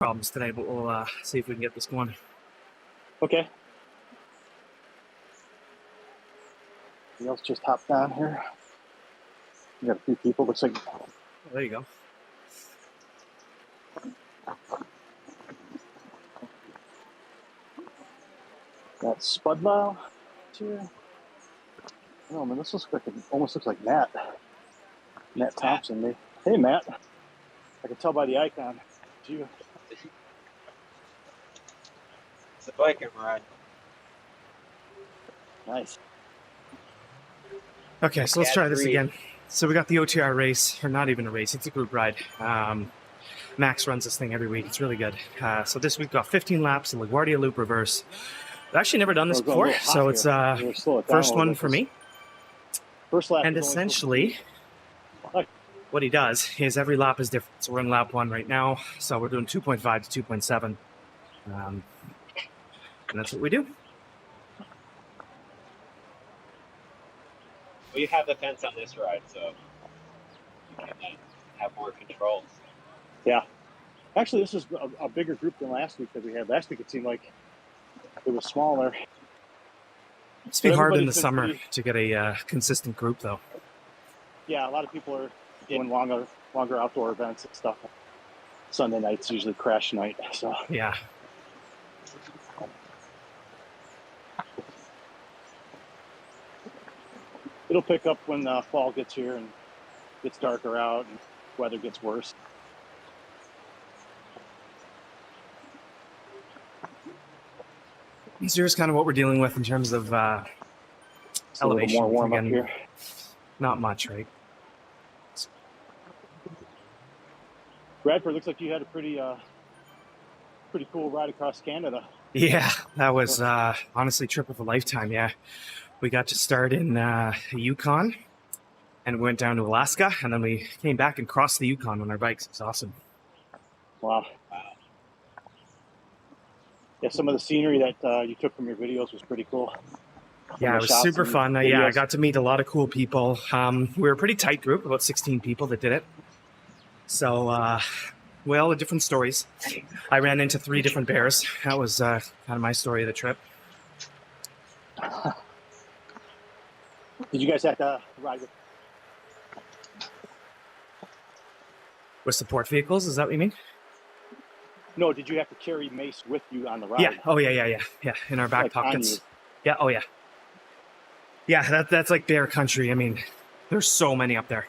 problems today, but we'll see if we can get this going. Okay. Let's just hop down here. We got a few people. Looks like. Oh, there you go. Got Spudlow here. Oh man, this looks like almost looks like Matt. Matt Thompson. Maybe. Hey Matt. I can tell by the icon. It's you. It's a biking ride. Nice. Okay, so let's try this again. So we got the OTR race, or not even a race, it's a group ride. Max runs this thing every week. It's really good. So this week got 15 laps in Laguardia loop reverse. I've actually never done this before, so it's first one for me. First lap. And essentially, what he does is every lap is different. So we're in lap 1 right now. So we're doing 2.5 to 2.7. And that's what we do. Well, you have the fence on this ride, so you can have more controls. Yeah. Actually, this is a bigger group than last week that we had. Last week it seemed like it was smaller. It's been hard in the summer to get a consistent group, though. Yeah, a lot of people are doing longer outdoor events and stuff. Sunday night's usually crash night, so. Yeah. It'll pick up when fall gets here and gets darker out and weather gets worse. Here's kind of what we're dealing with in terms of elevation. A little more warm up here. Not much, right? Bradford, looks like you had a pretty cool ride across Canada. Yeah, that was honestly trip of a lifetime. Yeah, we got to start in Yukon, and we went down to Alaska, and then we came back and crossed the Yukon on our bikes. It was awesome. Wow. Yeah, some of the scenery that you took from your videos was pretty cool. Yeah, it was super fun. Yeah, I got to meet a lot of cool people. We were a pretty tight group, about 16 people that did it. So, well, the different stories. I ran into 3 different bears. That was kind of my story of the trip. Did you guys have to ride with support vehicles? Is that what you mean? No, did you have to carry mace with you on the ride? Yeah. Oh, yeah. In our back pockets. Yeah. Oh, yeah. Yeah, that's like bear country. I mean, there's so many up there.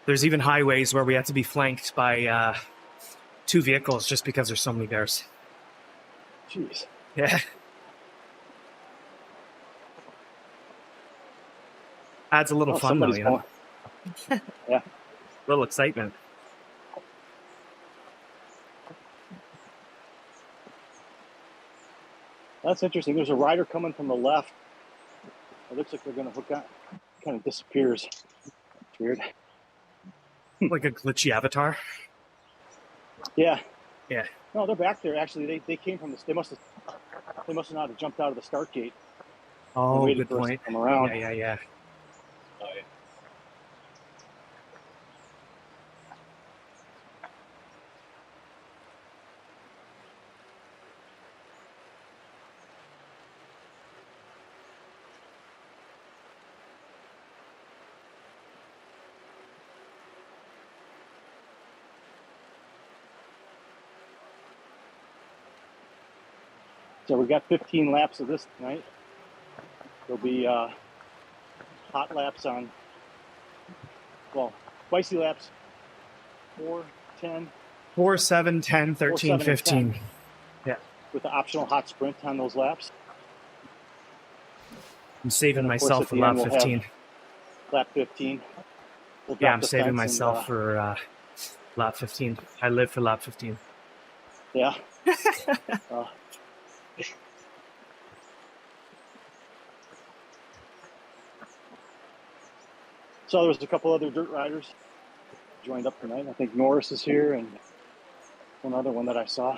There's even highways where we have to be flanked by 2 vehicles just because there's so many bears. Jeez. Yeah. Adds a little fun, though, you know? Yeah. A little excitement. That's interesting. There's a rider coming from the left. It looks like they're going to hook out. Kind of disappears. It's weird. Like a glitchy avatar? Yeah. Yeah. No, they're back there. Actually, they came from this. They must not have jumped out of the start gate. Oh, good point. Come around. Yeah. Oh, yeah. So we got 15 laps of this tonight. There'll be hot laps on, well, spicy laps, 4, 10. 4, 7, 10, 13, 15. Yeah. With the optional hot sprint on those laps. I'm saving myself for lap 15. Lap 15. Yeah, I'm saving myself for lap 15. I live for lap 15. Yeah. So there was a couple other dirt riders joined up tonight. I think Norris is here and one other one that I saw.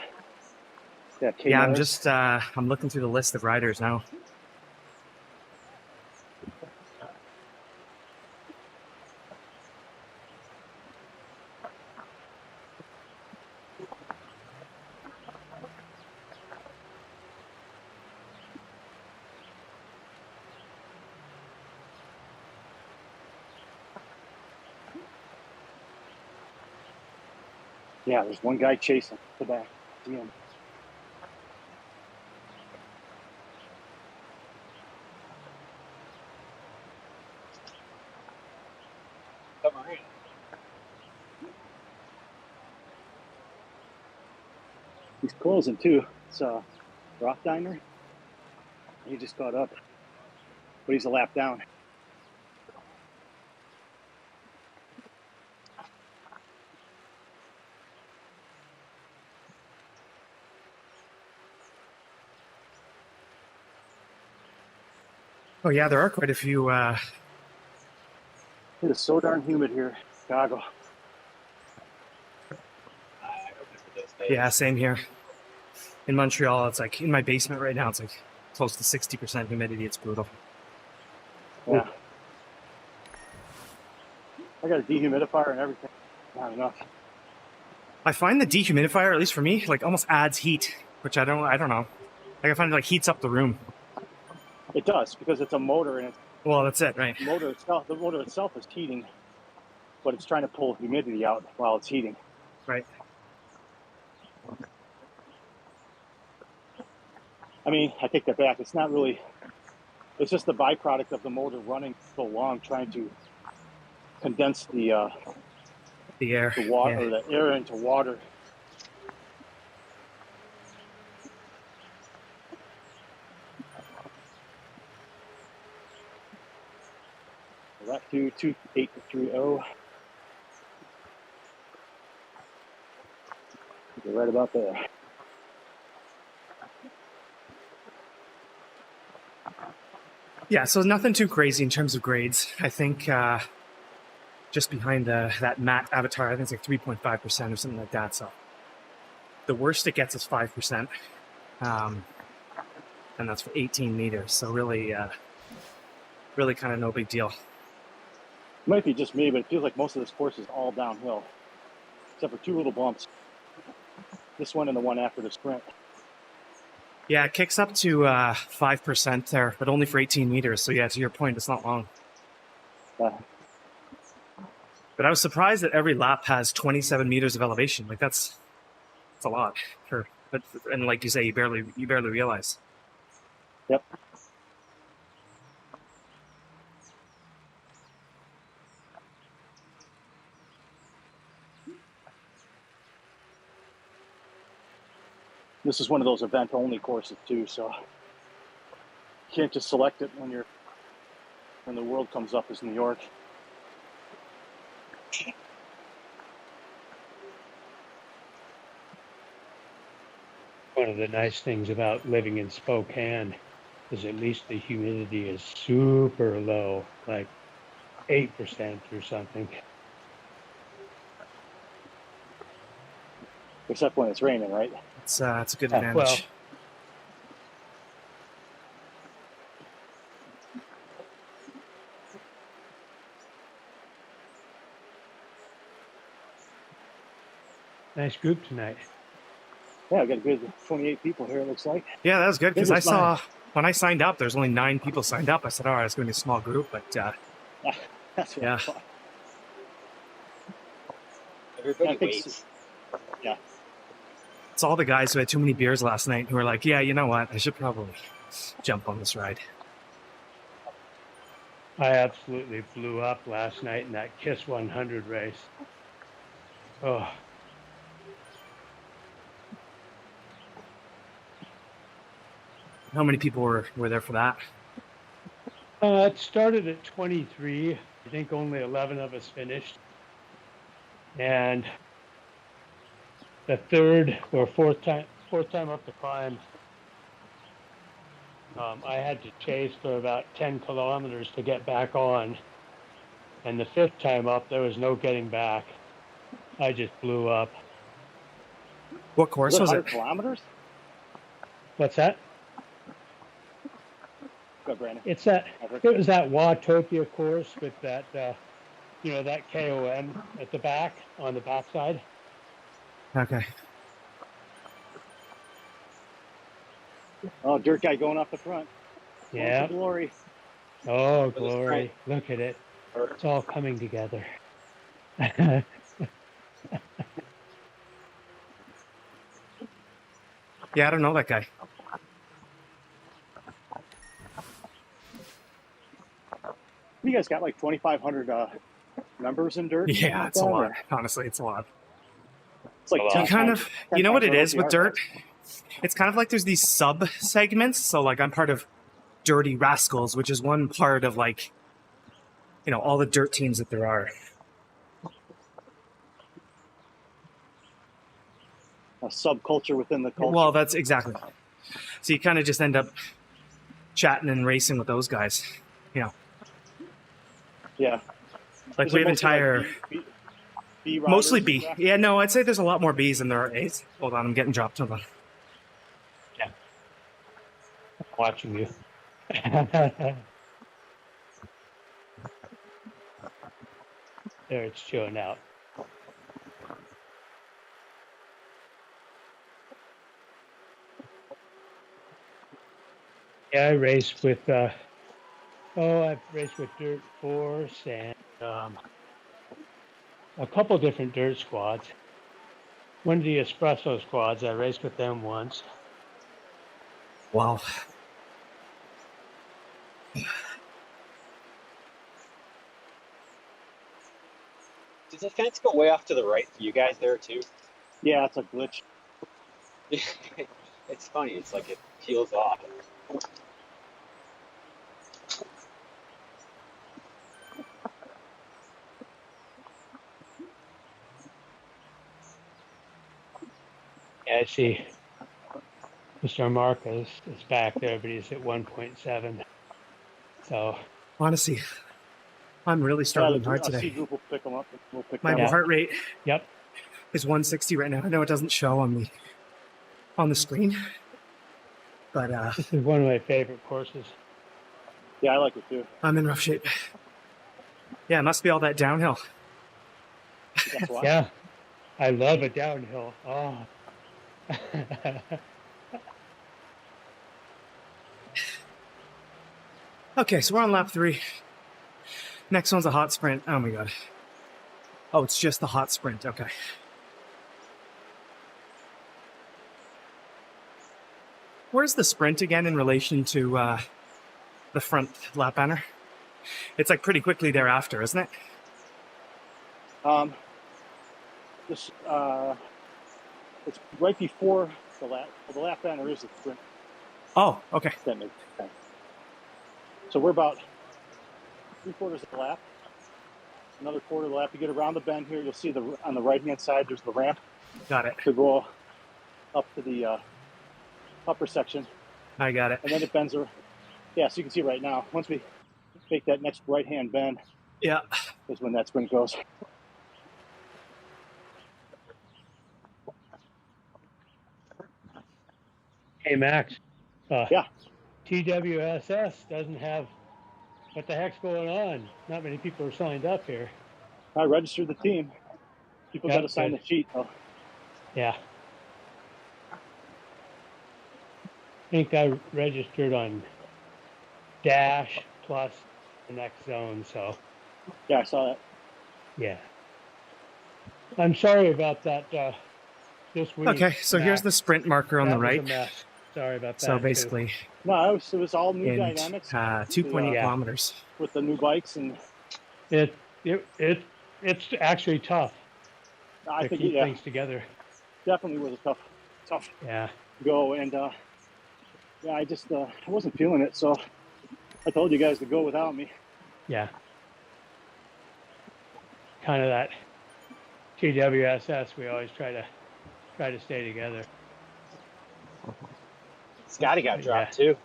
Yeah, I'm just I'm looking through the list of riders now. Yeah, there's one guy chasing the back. See him. Submarine. He's closing too. It's a rock diner. He just got up, but he's a lap down. Oh yeah, there are quite a few. It is so darn humid here in Chicago. I remember those days. Yeah, same here. In Montreal, it's like in my basement right now. It's like close to 60% humidity. It's brutal. Yeah. I got a dehumidifier and everything. Not enough. I find the dehumidifier, at least for me, like almost adds heat, which I don't know. Like I find it like heats up the room. It does because it's a motor and it's Well, that's it, right? the motor itself is heating, but it's trying to pull humidity out while it's heating. Right. I mean, I take that back. It's not really. It's just the byproduct of the motor running so long, trying to condense the air. water Yeah. or the air into water. Left 22830. You're right about there. Yeah, so nothing too crazy in terms of grades. I think just behind that matte avatar, I think it's like 3.5% or something like that. So the worst it gets is 5%. And that's for 18 meters. So really kind of no big deal. It might be just me, but it feels like most of this course is all downhill, except for two little bumps. This one and the one after the sprint. Yeah, it kicks up to 5% there, but only for 18 meters. So yeah, to your point, it's not long. But I was surprised that every lap has 27 meters of elevation. Like that's a lot. And like you say, you barely realize. Yep. This is one of those event-only courses too, so you can't just select it when the world comes up as New York. One of the nice things about living in Spokane is at least the humidity is super low, like 8% or something. Except when it's raining, right? It's a good advantage. Well, nice group tonight. Yeah, I got a good 28 people here, it looks like. Yeah, that was good because I saw when I signed up, there's only 9 people signed up. I said, all right, it's going to be a small group, but That's what yeah. I thought. Everybody waits. Yeah. It's all the guys who had too many beers last night who were like, yeah, you know what? I should probably jump on this ride. I absolutely blew up last night in that KISS 100 race. Oh. How many people were there for that? It started at 23. I think only 11 of us finished. And the third or fourth time up the climb, I had to chase for about 10 kilometers to get back on. And the fifth time up, there was no getting back. I just blew up. What course was it? Kilometers? What's that? Go, Brandon. It was that Watopia course with that, that KOM at the back, on the backside. Okay. Oh, dirt guy going off the front. Yeah. Glory. Oh, glory. Look at it. It's all coming together. Yeah, I don't know that guy. You guys got like 2,500 members in dirt? Something Yeah, like it's a that, lot. or- Honestly, it's a lot. It's like You 10 You kind times- of, 10 you know what times it is with OTR dirt? does. It's kind of like there's these sub segments. So like I'm part of Dirty Rascals, which is one part of like, you know, all the dirt teams that there are. A subculture within the culture. Well, that's exactly. So you kind of just end up chatting and racing with those guys. You know, yeah. like Is we it have mostly, like, entire, B mostly riders B. and Yeah, no, I'd say there's a lot more Bs than there are As. Hold on, I'm getting dropped. Hold on. Watching you. There, it's showing out. Yeah, I raced with, I've raced with Dirt Force and a couple different dirt squads. One of the espresso squads, I raced with them once. Wow. Does the fence go way off to the right for you guys there too? yeah, it's a glitch. It's funny. It's like it peels off. Yeah, I see Mr. Marcus is back there, but he's at 1.7. So, Honestly, I'm really Yeah, struggling hard a C today. group will pick them up and we'll pick My them Yeah. up. heart rate yep. is 160 right now. I know it doesn't show on the screen, but This is one of my favorite courses. Yeah, I like it too. I'm in rough shape. Yeah, it must be all that downhill. That's why. Yeah, I love a downhill. Oh. Okay, so we're on lap 3. Next one's a hot sprint. Oh my god. Oh, it's just the hot sprint. Okay. Where's the sprint again in relation to the front lap banner? It's like pretty quickly thereafter, isn't it? This it's right before the lap. Well, the lap banner is the sprint. Oh, okay. That makes sense. So we're about 3/4 of the lap. Another quarter of the lap. You get around the bend here. You'll see on the right hand side. There's the ramp Got it. to go up to the upper section, I got it. and then it bends. Yeah, so you can see right now. Once we make that next right hand bend, Yeah. is when that sprint goes. Hey, Max. Yeah. TWSS doesn't have what the heck's going on. Not many people are signed up here. I registered the team. People Yeah, got to sign good. the sheet. Though. Yeah. I think I registered on Dash plus the next zone. So, Yeah, I saw that. yeah. I'm sorry about that this week. Okay, so here's the Max. sprint marker on That the was a right. mess. Sorry about that. So too. basically, No, it was all new in dynamics 2.8 Yeah. kilometers. with the new bikes, and it's actually tough I to think keep yeah, things together. definitely was a tough Yeah. go. And yeah, I just I wasn't feeling it, so I told you guys to go without me. Yeah. Kind of that TWSS. We always try to stay together. Scotty got dropped too.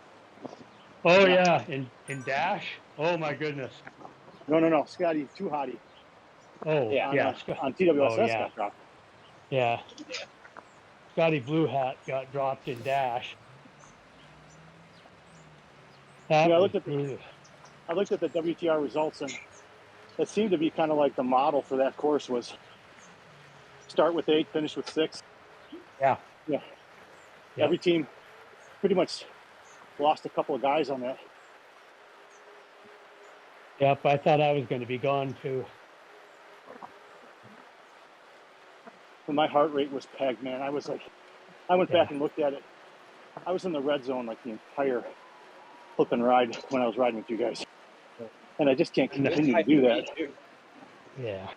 Oh yeah, in Dash. Oh my goodness. No, Scotty Too Hottie Oh Yeah. yeah. on TWSS Oh, yeah. got dropped. Yeah. Scotty Blue Hat got dropped in Dash. That Yeah, I was looked brutal. I looked at the WTR results, and it seemed to be kind of like the model for that course was start with 8, finish with 6. Yeah. Yeah. Yep. Every team pretty much lost a couple of guys on that. Yep. I thought I was going to be gone too. And my heart rate was pegged, man. I was like, I went back and looked at it I was in the red zone like the entire flipping ride when I was riding with you guys. And I just can't continue to do that. Yeah.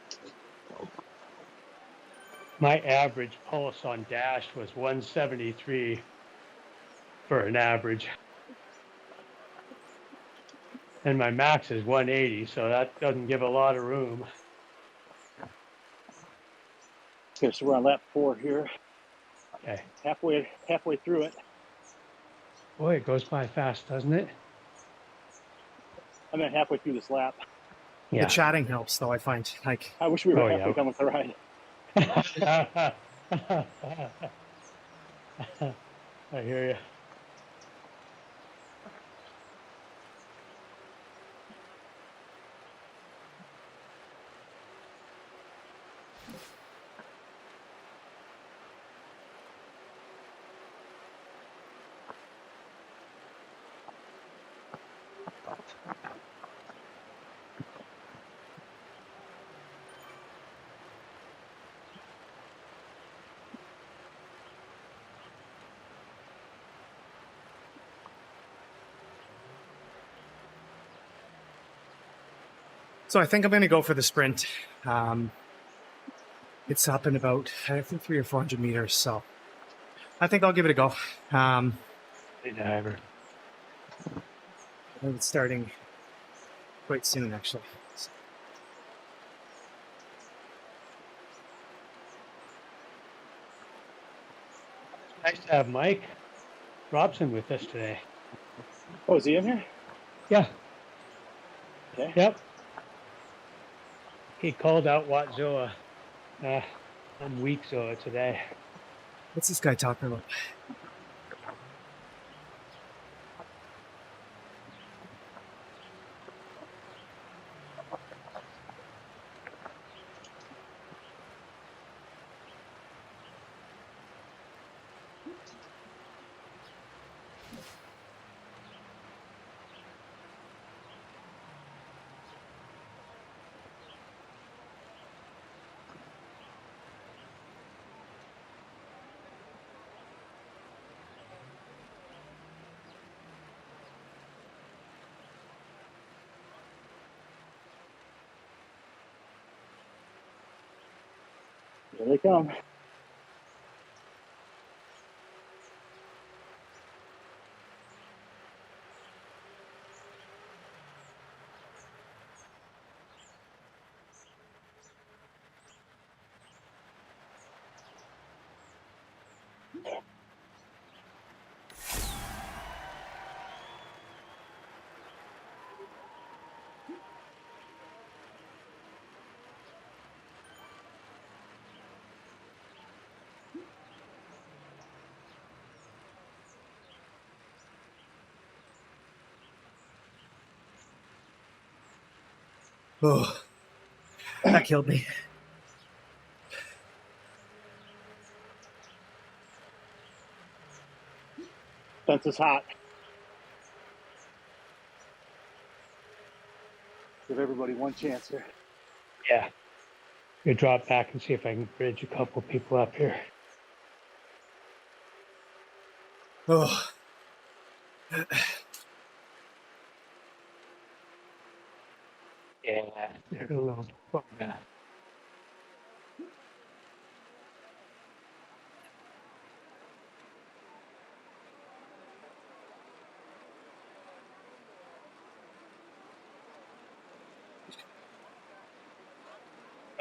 My average pulse on dash was 173 for an average. And my max is 180, so that doesn't give a lot of room. Okay, so we're on lap 4 here. Okay. Halfway through it. Boy, it goes by fast, doesn't it? I mean, halfway through this lap. The chatting helps, though, I find. Like, I wish we were Oh, halfway yeah. done with the ride. I hear you. so I think I'm going to go for the sprint. It's up in about, I think, 300 or 400 meters. So I think I'll give it a go. Hey, diver. I think it's starting quite soon, actually. Nice to have Mike Robson with us today. Oh, is he in here? Yeah. Okay. Yep. He called out Watzoa. I'm weak Zoa today. What's this guy talking about? Here they come. Oh, that killed me. Fence is hot. Give everybody one chance here. Yeah. You drop back and see if I can bridge a couple people up here. Oh, Yeah. They're a little far back.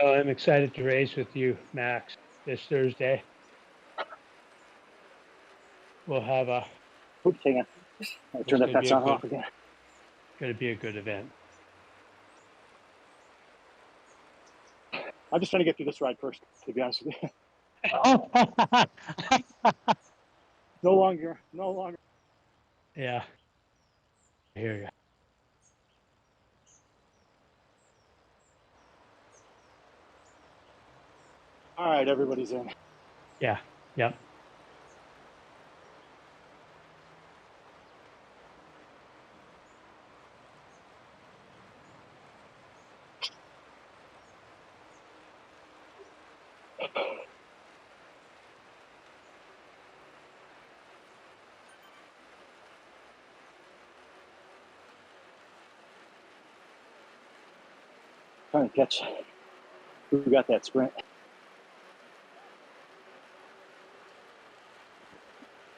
Oh, I'm excited to race with you, Max, this Thursday. We'll have a. Oops, hang on. I turned that fence on off again. Going to be a good event. I'm just trying to get through this ride first, to be honest with you. No longer. Yeah. I hear you. All right, everybody's in. Yeah. Yep. Trying to catch who got that sprint.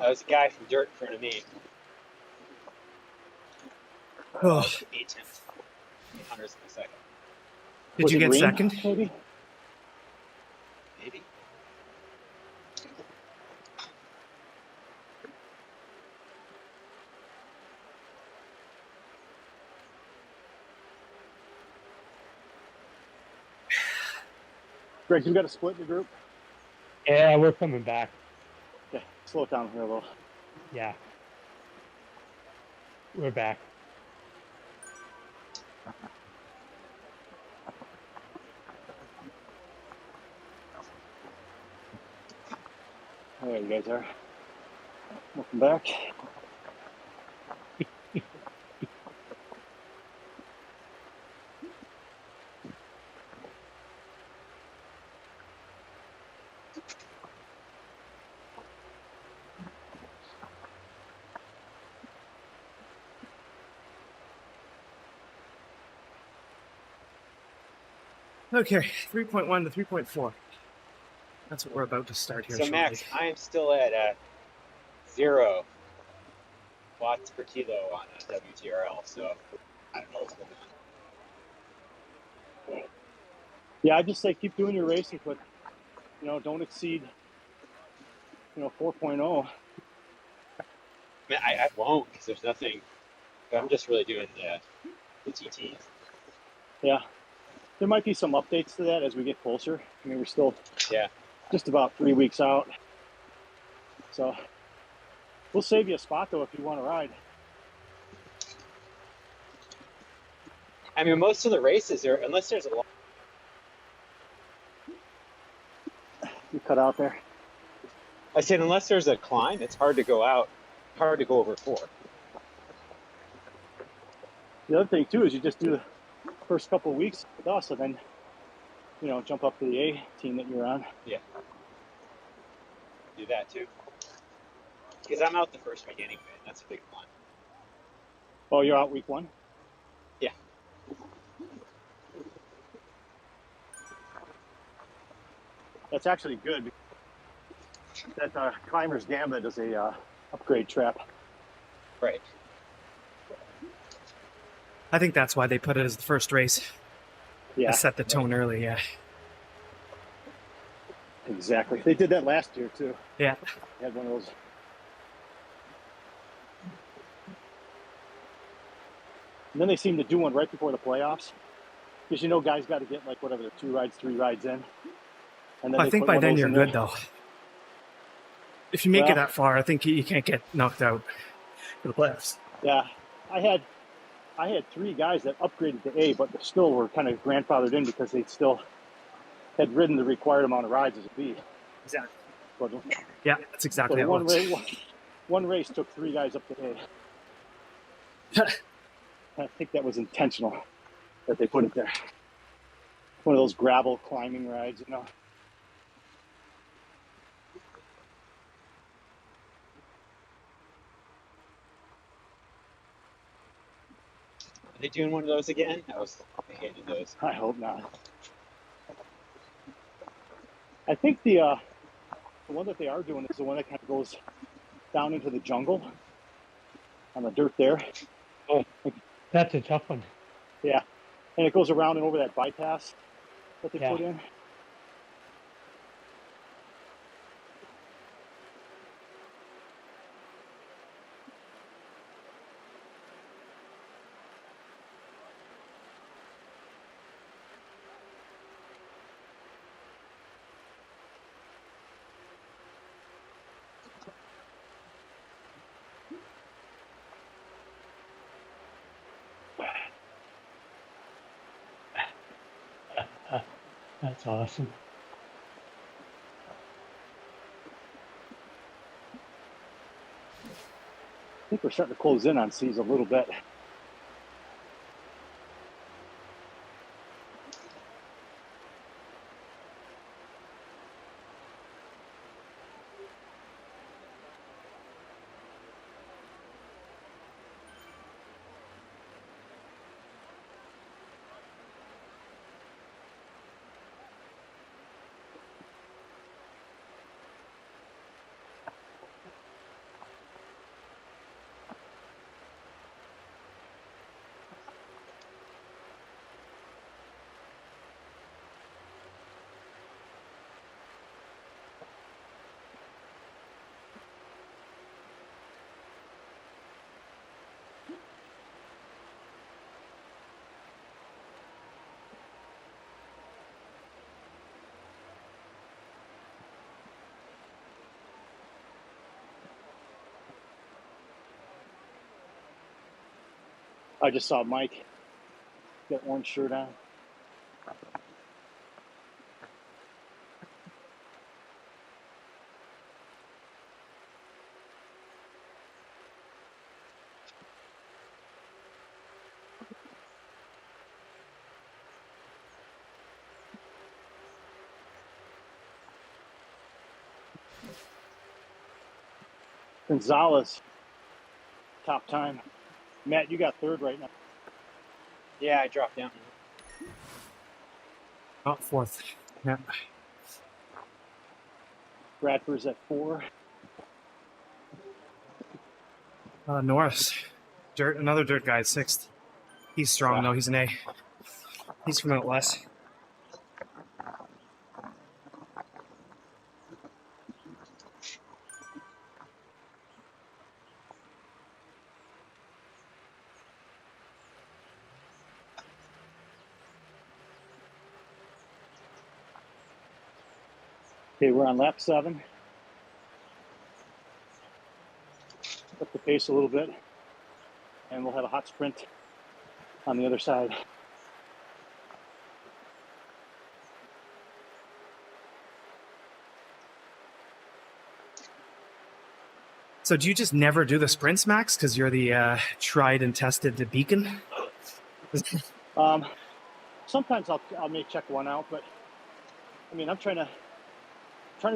That was a guy from dirt in front of me. Oh, 8 in a second. did Was you it get green, second? maybe? Maybe. Greg, you got a split in the group? Yeah, we're coming back. Okay, slow it down here a little. Yeah. We're back. There you guys are. Welcome back. Okay, 3.1 to 3.4. That's what we're about to start here So shortly. Max, I am still at 0 watts per kilo on a WTRL. So I don't know what's going on. Yeah, I just say keep doing your racing, but don't exceed 4.0. I mean, I won't because there's nothing. I'm just really doing the TTs. Yeah, there might be some updates to that as we get closer. I mean, we're still just about 3 weeks out, so we'll save you a spot though if you want to ride. I mean, most of the races are, unless there's a long. You cut out there. I said, unless there's a climb, it's hard to go over 4. The other thing too is you just do the first couple of weeks with us, and then jump up to the A team that you're on. Yeah. Do that too. Because I'm out the first week anyway. That's a big climb. Oh, you're out week 1? Yeah. That's actually good. That Climber's Gambit is a upgrade trap. Right. I think that's why they put it as the first race. Yeah, To set the tone early, yeah. exactly. They did that last year too. Yeah. They had one of those. And then they seem to do one right before the playoffs, because guys got to get like whatever, 2 rides, 3 rides in. And then I think by then you're good though. If you make it that far, I think you can't get knocked out for the playoffs. Yeah, I had 3 guys that upgraded to A, but still were kind of grandfathered in because they still had ridden the required amount of rides as a B. Exactly. But, Yeah, that's exactly how it works. One race took 3 guys up to A. I think that was intentional that they put it there. One of those gravel climbing rides, Are they doing one of those again? I hated those. I hope not. I think the one that they are doing is the one that kind of goes down into the jungle on the dirt there. Oh, that's a tough one. Yeah, and it goes around and over that bypass that they put in. That's awesome. I think we're starting to close in on C's a little bit. I just saw Mike get orange shirt on. Gonzalez, top time. Matt, you got third right now. Yeah, I dropped down. Oh, fourth. Yeah. Bradford's at 4. Norris, another dirt guy at sixth. He's strong though. He's an A. He's from out west. Okay, we're on lap 7. Up the pace a little bit, and we'll have a hot sprint on the other side. So do you just never do the sprints, Max? Because you're the tried and tested beacon? Sometimes I may check one out, but I mean, I'm trying to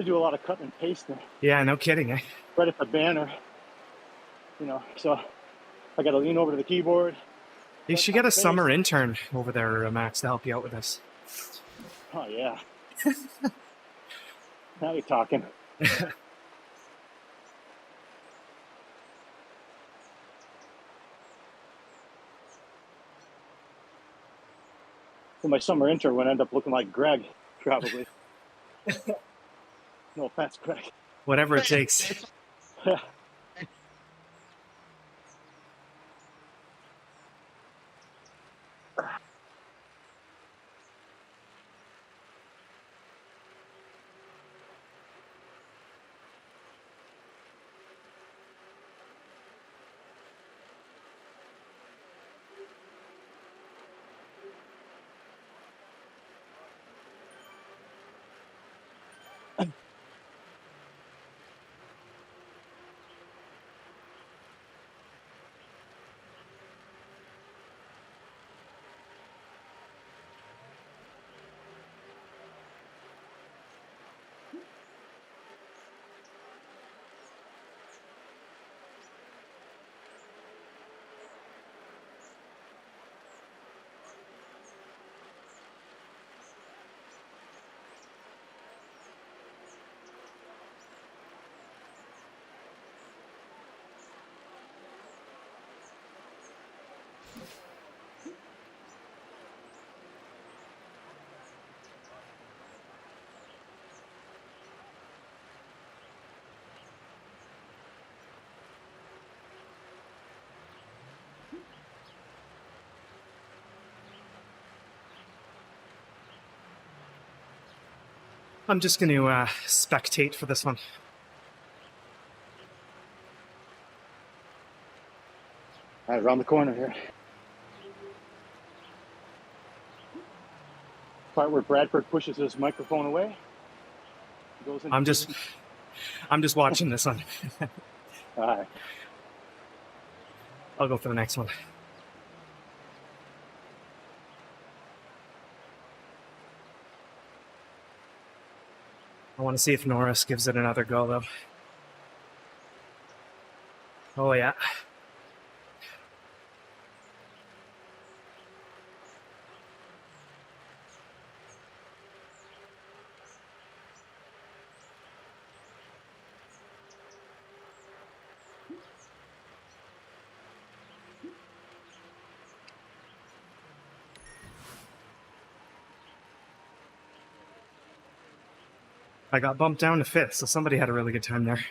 do a lot of cut and pasting Yeah, no kidding. Eh? right at the banner, you know. So I got to lean over to the keyboard. You should get a summer intern over there, Max, to help you out with this. Oh yeah. Now you're talking. Well, my summer intern would end up looking like Greg, probably. No offense, Greg. Whatever it takes. I'm just going to spectate for this one. All right, around the corner here. Part where Bradford pushes his microphone away. Goes into I'm just watching this one. All right. I'll go for the next one. I want to see if Norris gives it another go, though. Oh, yeah. I got bumped down to fifth, so somebody had a really good time there.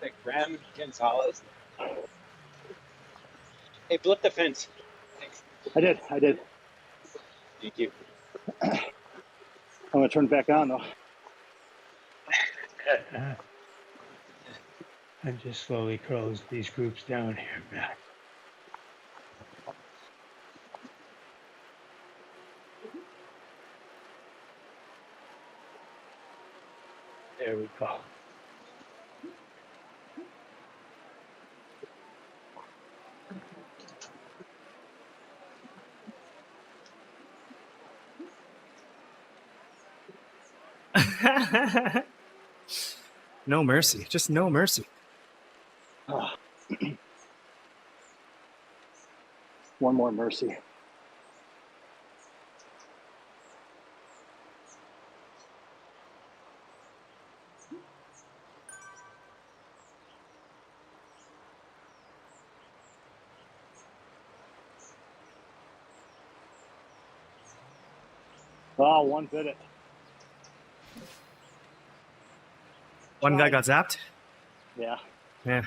Like Graham Gonzalez. Hey, blip the fence. Thanks. I did. Thank you. I'm gonna turn it back on though. And just slowly close these groups down here, Matt. There we go. No mercy. Just no mercy. One more mercy. Oh, one bit it. One guy got zapped. Yeah. Yeah.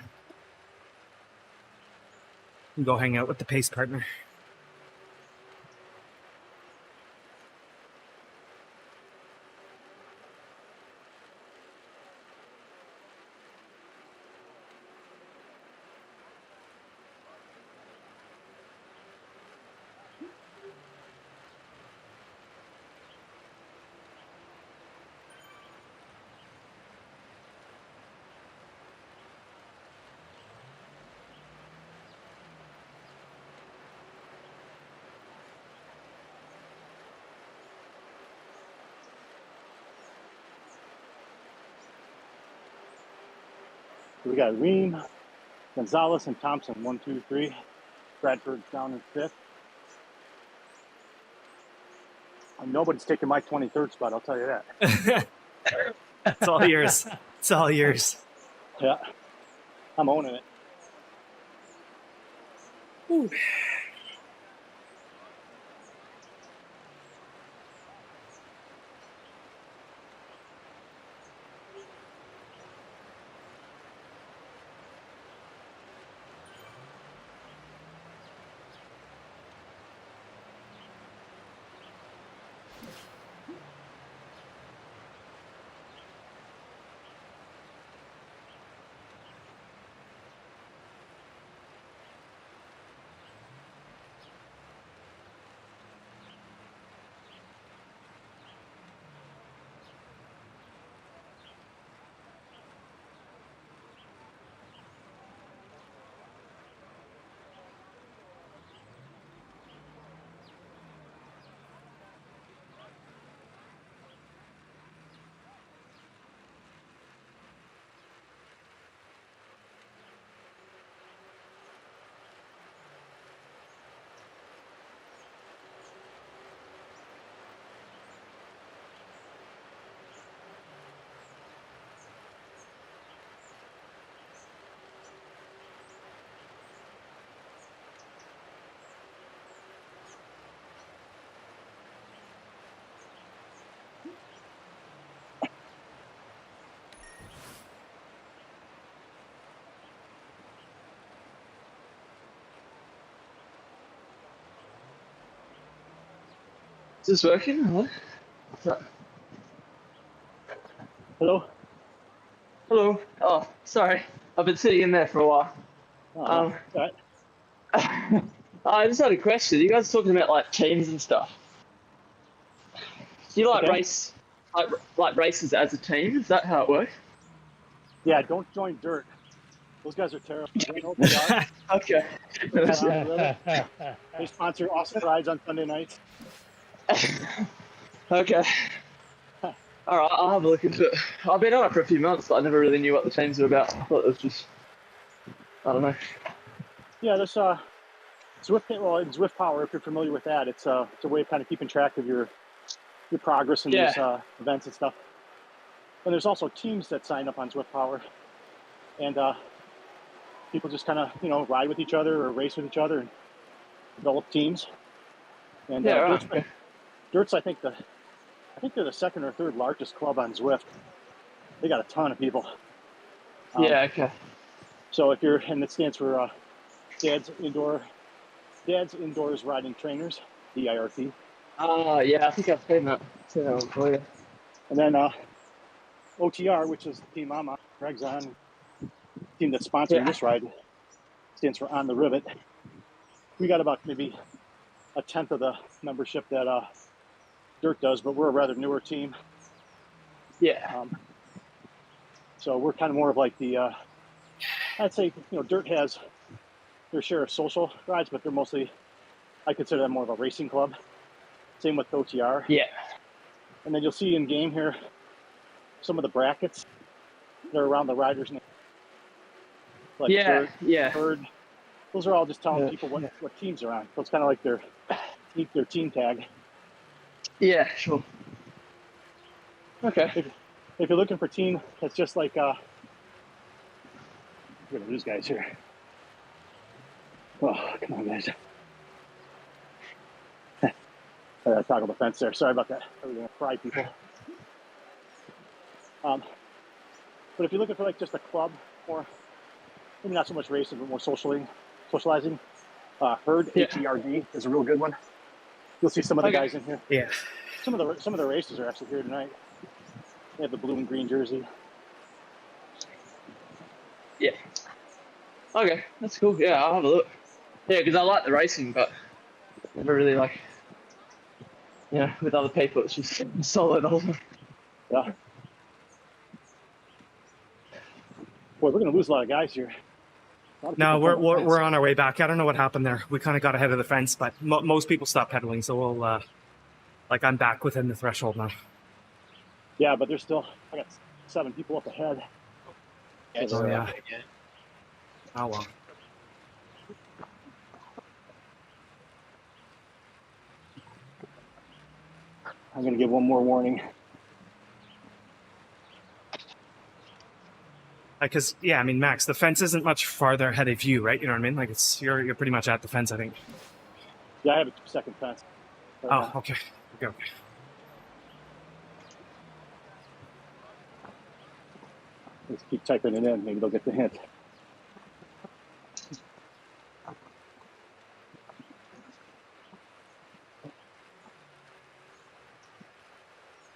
Go hang out with the pace partner. We got Ream, Gonzalez, and Thompson. 1, 2, 3. Bradford's down in 5th. Nobody's taking my 23rd spot, I'll tell you that. It's all yours. It's all yours. Yeah. I'm owning it. Ooh. Is this working? Hello? What's up? Hello? Hello. Oh, sorry. I've been sitting in there for a while. Oh, Um, no. All right. I just had a question. You guys are talking about like teams and stuff. Do you like Okay. race, like races as a team? Is that how it works? Yeah, don't join Dirt. Those guys are terrible. They know they are. Okay. Really? They sponsor awesome rides on Sunday nights. Okay. All right, I'll have a look into it. I've been on it for a few months, but I never really knew what the teams were about. I thought it was just, I don't know. Yeah, there's Zwift Power. If you're familiar with that, it's a way of kind of keeping track of your progress in these events and stuff. And there's also teams that sign up on Zwift Power, and people just kind of ride with each other or race with each other and develop teams. And Dirt's I think they're the second or third largest club on Zwift. They got a ton of people. Yeah, okay. So if you're, and it stands for Dad's Indoors Riding Trainers, DIRT. Yeah, I think I've seen that. Seen that one for you. And then OTR, which is the team I'm on, Greg's on, team that's sponsoring Yeah. this ride, stands for On the Rivet. We got about maybe a tenth of the membership that Dirt does, but we're a rather newer team. Yeah. So we're kind of more of like the, I'd say, Dirt has their share of social rides, but they're mostly, I consider them more of a racing club. Same with OTR. Yeah. And then you'll see in game here some of the brackets that are around the riders' name. Like Yeah. Dirt, Yeah. Bird. Those are all just telling Yeah. people what teams are on. So it's kind of like their team tag. Yeah, sure. Okay. If you're looking for team, that's just like we're gonna lose guys here. Oh, come on, guys. I toggled the fence there. Sorry about that. I was gonna fry people. But if you're looking for like just a club, or maybe not so much racing, but more socializing, Herd, Yeah. HERD is a real good one. You'll see some of the Okay. guys in here. Yeah. Some of the races are actually here tonight. They have the blue and green jersey. Yeah. Okay, that's cool. Yeah, I'll have a look. Yeah, because I like the racing, but never really like, with other people, it's just solo the whole time. Yeah. Boy, we're gonna lose a lot of guys here. No, we're on our way back. I don't know what happened there. We kind of got ahead of the fence, but most people stopped pedaling, so we'll I'm back within the threshold now. Yeah, but there's still, I got 7 people up ahead. Yeah, Oh, yeah. again. Oh well. I'm gonna give one more warning. Because Max, the fence isn't much farther ahead of you, right? You know what I mean? Like you're pretty much at the fence, I think. Yeah, I have a second fence. Oh, okay. Okay. Let's keep typing it in. Maybe they'll get the hint.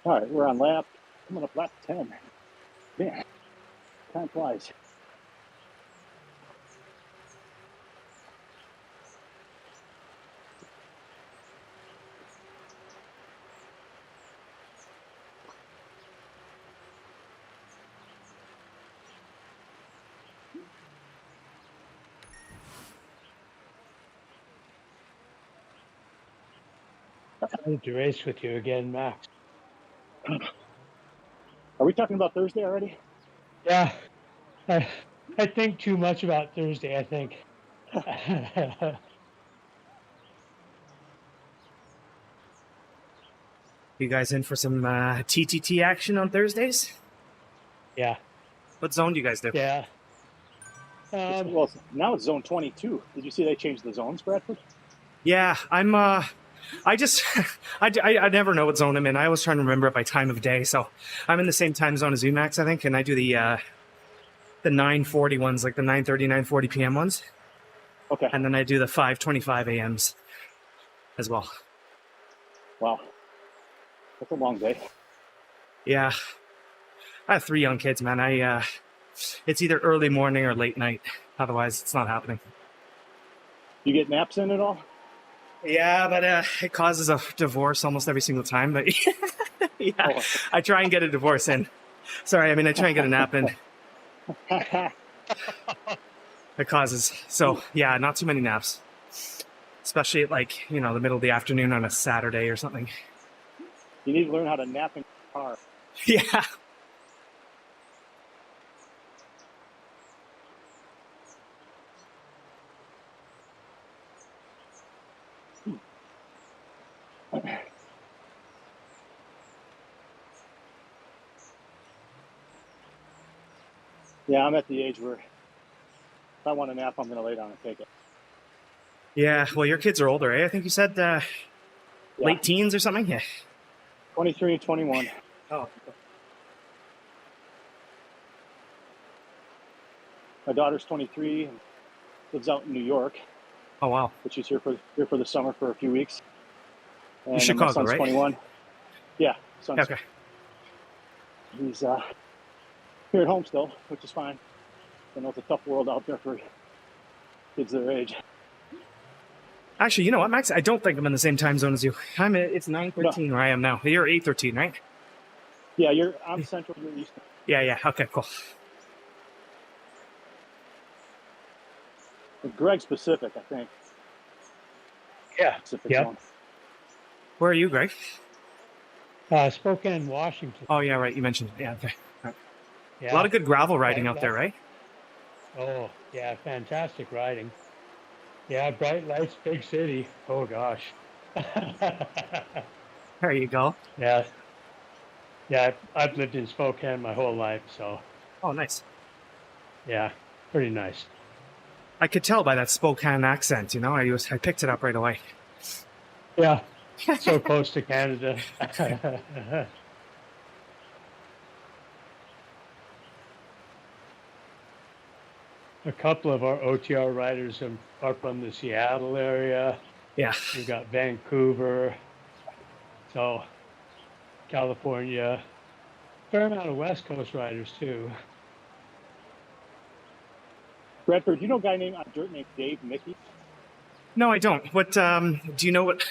All right, we're on coming up lap 10. Man, time flies. I need to race with you again, Max. Are we talking about Thursday already? Yeah, I think too much about Thursday, I think. You guys in for some TTT action on Thursdays? Yeah, What zone do you guys do? yeah. Well, now it's zone 22. Did you see they changed the zones, Bradford? Yeah, I'm. I just, I never know what zone I'm in. I always try to remember it by time of day. So I'm in the same time zone as you, Max, I think, and I do the 9:40 ones, like the 9:30, 9:40 p.m. ones, Okay. and then I do the 5:25 a.m.s as well. Wow. That's a long day. Yeah, I have 3 young kids, man. It's either early morning or late night. Otherwise, it's not happening. You get naps in at all? Yeah, but it causes a divorce almost every single time. But yeah, Oh. I try and get a divorce in. Sorry, I try and get a nap in. It causes. So yeah, not too many naps. Especially at the middle of the afternoon on a Saturday or something. You need to learn how to nap in your car. Yeah. Yeah, I'm at the age where if I want a nap, I'm going to lay down and take it. Yeah, well, your kids are older, eh? I think you said late teens or something? Yeah. 23 and 21. Oh. My daughter's 23 and lives out in New York, Oh wow. but she's here for the summer for a few weeks. And In then my Chicago, son's right? 21. Yeah, son's Okay. he's here at home still, which is fine. I know it's a tough world out there for kids their age. Actually, you know what, Max? I don't think I'm in the same time zone as you. It's 9:13 where I am now. You're 8:13, right? Yeah, I'm Central, you're Eastern. Yeah. Okay, cool. And Greg's Pacific, I think. Yeah. Pacific Yep. zone. Where are you, Greg? Spokane, Washington. Oh yeah, right. You mentioned it. Yeah. Okay. Right. Yeah. A lot of good gravel riding Right, out there, right? Oh, yeah, fantastic riding. Yeah, bright lights, big city. Oh gosh. There you go. Yeah, yeah. I've lived in Spokane my whole life, so Oh, nice. yeah, pretty nice. I could tell by that Spokane accent. You know, I picked it up right away. Yeah, so close to Canada. A couple of our OTR riders are from the Seattle area. Yeah. We've got Vancouver, so California. Fair amount of West Coast riders too. Bradford, do you know a guy named on dirt named Dave Mickey? No, I don't. What do you know? What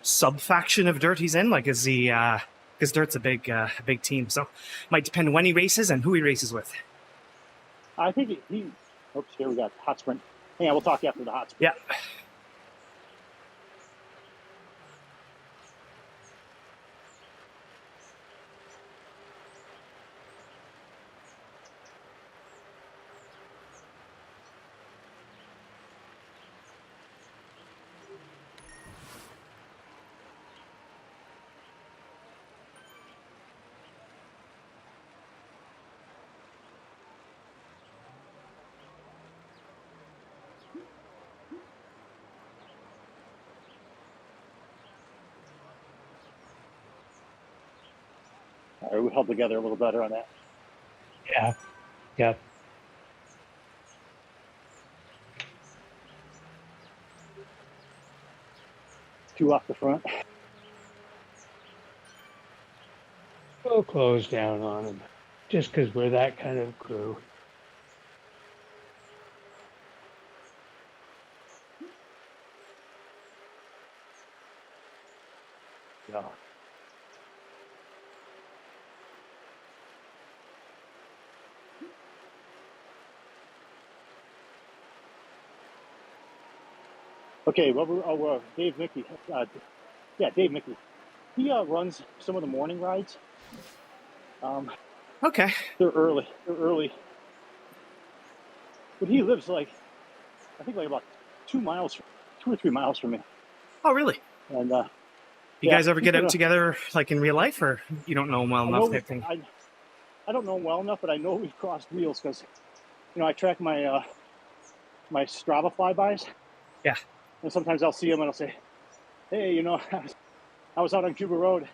sub faction of Dirt he's in? Like, is he? Because Dirt's a big team, so might depend when he races and who he races with. I think he oops, here we got hot sprint. Yeah, we'll talk after the hot sprint. Yeah. All right, we held together a little better on that. Yeah, yeah. Two off the front. We'll close down on them just because we're that kind of crew. No. Okay, well, Dave Mickey. Dave Mickey. He runs some of the morning rides. Okay. They're early. But he lives I think about 2 or 3 miles from me. Oh, really? And You guys ever get out together, like in real life, or you don't know him well enough? Type thing. I don't know him well enough, but I know we've crossed wheels because, I track my my Strava flybys. Yeah. And sometimes I'll see him and I'll say, hey, I was out on Cuba Road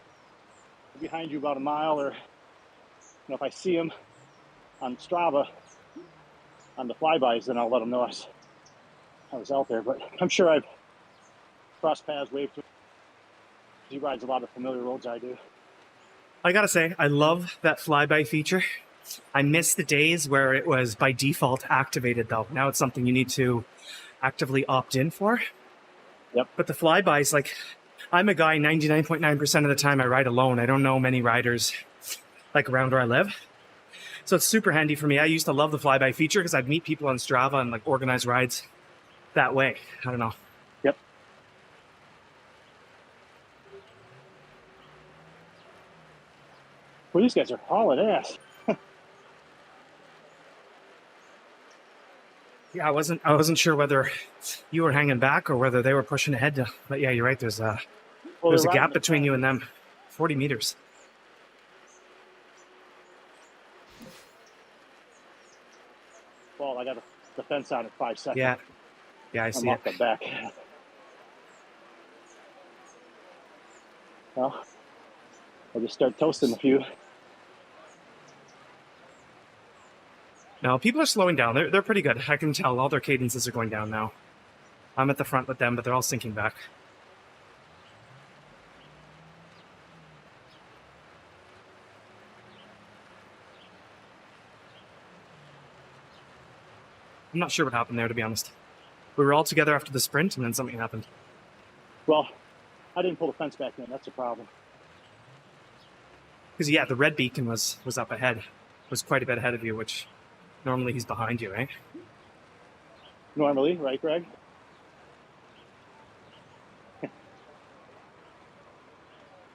behind you about a mile, or if I see him on Strava on the flybys, then I'll let him know I was out there. But I'm sure I've crossed paths, waved to him. He rides a lot of familiar roads I do. I gotta say, I love that flyby feature. I miss the days where it was by default activated, though. Now it's something you need to actively opt in for. Yep. But the flybys, I'm a guy 99.9% of the time I ride alone. I don't know many riders around where I live. So it's super handy for me. I used to love the flyby feature because I'd meet people on Strava and organize rides that way. I don't know. Yep. Well, these guys are hauling ass. Yeah, I wasn't sure whether you were hanging back or whether they were pushing ahead. But yeah, you're right. There's a gap between you and them, 40 meters. Well, I got the fence on at 5 seconds. Yeah, I see I'm off the back. Well, I'll just start toasting a few. No, people are slowing down. They're pretty good. I can tell all their cadences are going down now. I'm at the front with them, but they're all sinking back. I'm not sure what happened there, to be honest. We were all together after the sprint, and then something happened. Well, I didn't pull the fence back in. That's the problem. Because, yeah, the red beacon was up ahead. Was quite a bit ahead of you, which normally he's behind you, right? Normally, right, Greg?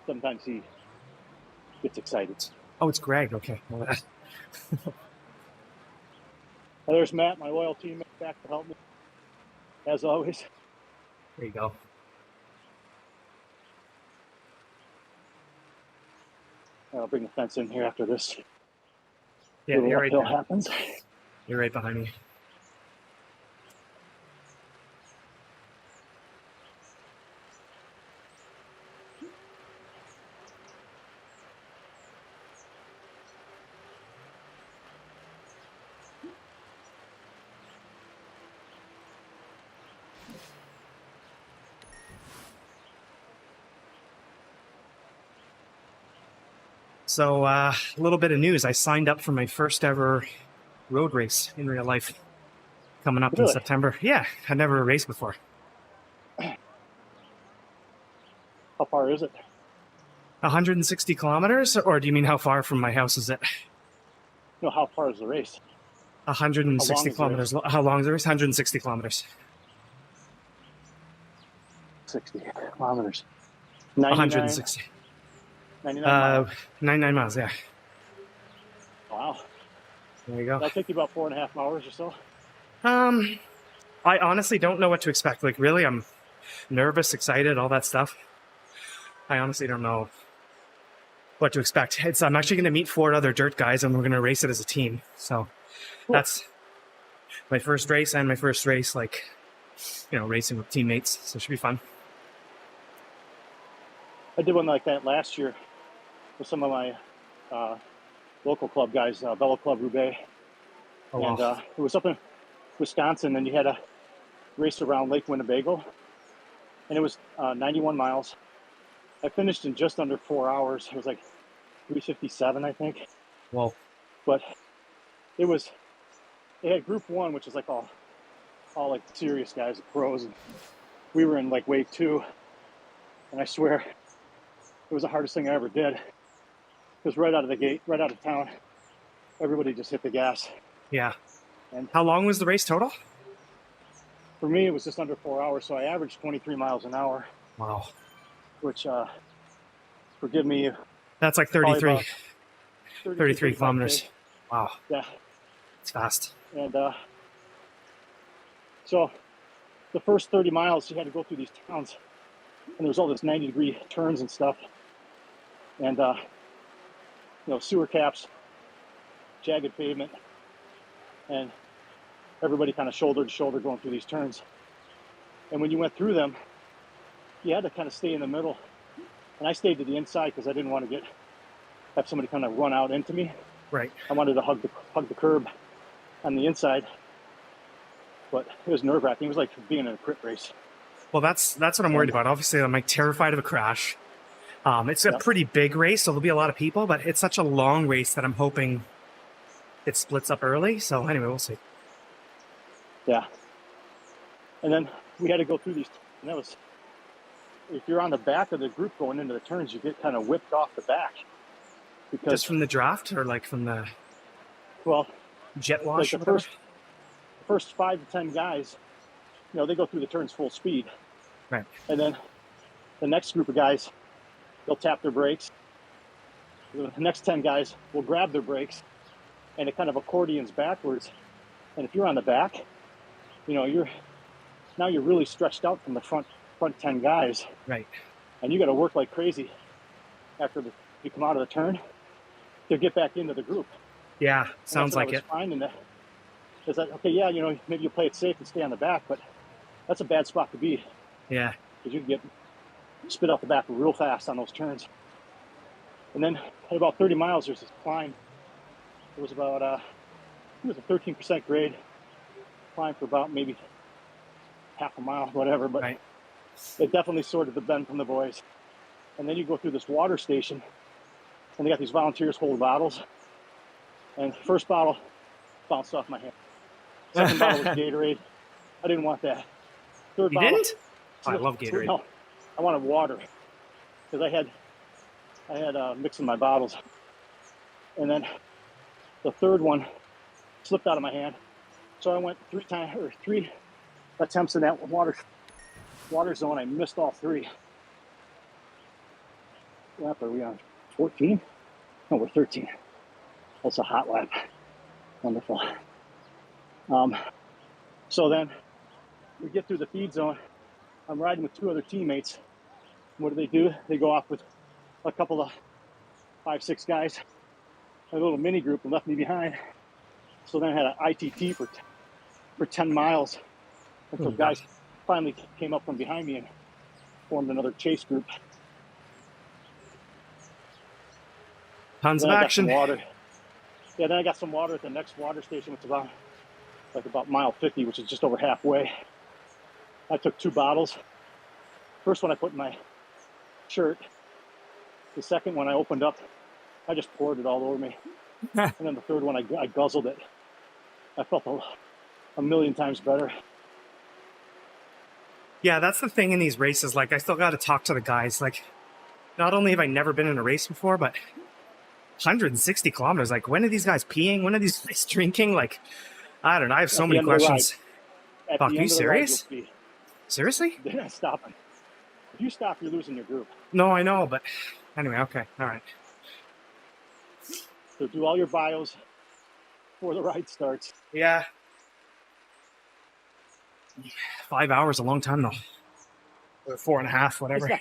Sometimes he gets excited. Oh, it's Greg. Okay. Well, There's Matt, my loyal teammate, back to help me, as always. there you go. I'll bring the fence in here after this. Yeah, little you're right uphill there. happens. You're right behind me. So, a little bit of news. I signed up for my first ever road race in real life coming up in Really? September. Yeah, I'd never raced before. How far is it? 160 kilometers? Or do you mean how far from my house is it? No, how far is the race? 160 How long is the kilometers. How long is the race? 160 kilometers. 60 kilometers. 99, 160. 99 miles. 99 miles, yeah. Wow. There you go. That'll take you about 4.5 hours or so. I honestly don't know what to expect. Like, really, I'm nervous, excited, all that stuff. I honestly don't know what to expect. I'm actually going to meet 4 other dirt guys, and we're going to race it as a team. So Cool. that's my first race and my first race, like, racing with teammates. So it should be fun. I did one like that last year with some of my local club guys, Velo Club Roubaix. Oh, And wow. it was up in Wisconsin, and you had a race around Lake Winnebago. And it was 91 miles. I finished in just under 4 hours. It was like 3:57, I think. Well, But it had group 1, which is like all like serious guys, the pros. And we were in like wave 2. And I swear, it was the hardest thing I ever did. Because right out of the gate, right out of town, everybody just hit the gas. yeah. And How long was the race total? for me, it was just under 4 hours. So I averaged 23 miles an hour, Wow. which, forgive me, That's like probably 33, about 33 35K. kilometers. Wow. Yeah. It's fast. And so the first 30 miles, you had to go through these towns. And there was all this 90-degree turns and stuff. And, sewer caps, jagged pavement. And everybody kind of shoulder to shoulder going through these turns. And when you went through them, you had to kind of stay in the middle. And I stayed to the inside because I didn't want to have somebody kind of run out into me. Right. I wanted to hug the curb on the inside. But it was nerve-wracking. It was like being in a crit race. Well, that's what I'm worried about. Obviously, I'm like terrified of a crash. It's a pretty big race, so there'll be a lot of people, but it's such a long race that I'm hoping it splits up early. So anyway, we'll see. Yeah. And then we had to go through these, and that was, if you're on the back of the group going into the turns, you get kind of whipped off the back. Because, Just from the draft or like from the well, jet wash? like or the whatever? first 5 to 10 guys, they go through the turns full speed. Right. And then the next group of guys, they'll tap their brakes. The next 10 guys will grab their brakes, and it kind of accordions backwards. And if you're on the back, you're really stretched out from the front 10 guys, Right. and you got to work like crazy after you come out of the turn to get back into the group. Yeah, And sounds that's what like I was it. finding that is that, okay, yeah, maybe you play it safe and stay on the back, but that's a bad spot to be Yeah. because you can get spit out the back real fast on those turns. And then at about 30 miles, there's this climb. It was about it was a 13% grade, climb for about maybe half a mile, whatever, but Right. it definitely sorted the bend from the boys. And then you go through this water station, and they got these volunteers hold bottles. And first bottle bounced off my hand. Second bottle was Gatorade. I didn't want that. Third You bottle. didn't? Oh, I love Gatorade. No, I wanted water because I had mixing my bottles. And then the third one slipped out of my hand. So I went three attempts in that water zone. I missed all three. Lap are we on? 14? No, we're 13. That's a hot lap. Wonderful. So then we get through the feed zone. I'm riding with 2 other teammates. What do? They go off with a couple of 5, 6 guys, a little mini group, and left me behind. So then I had an ITT for 10 miles until guys finally came up from behind me and formed another chase group. Tons Then of I got action. some water. Yeah, then I got some water at the next water station, which is about mile 50, which is just over halfway. I took 2 bottles. First one I put in my shirt. The second one I opened up, I just poured it all over me. And then the third one, I guzzled it. I felt a million times better. Yeah, that's the thing in these races. Like, I still got to talk to the guys. Like, not only have I never been in a race before, but 160 kilometers. Like, when are these guys peeing? When are these guys drinking? Like, I don't know. I have so many questions. At Fuck, the are you end of the ride, you'll serious? see. Seriously? They're not stopping. If you stop, you're losing your group. No, I know, but anyway, okay. All right. So do all your bios before the ride starts. Yeah. 5 hours, a long time, though. Or 4.5, whatever.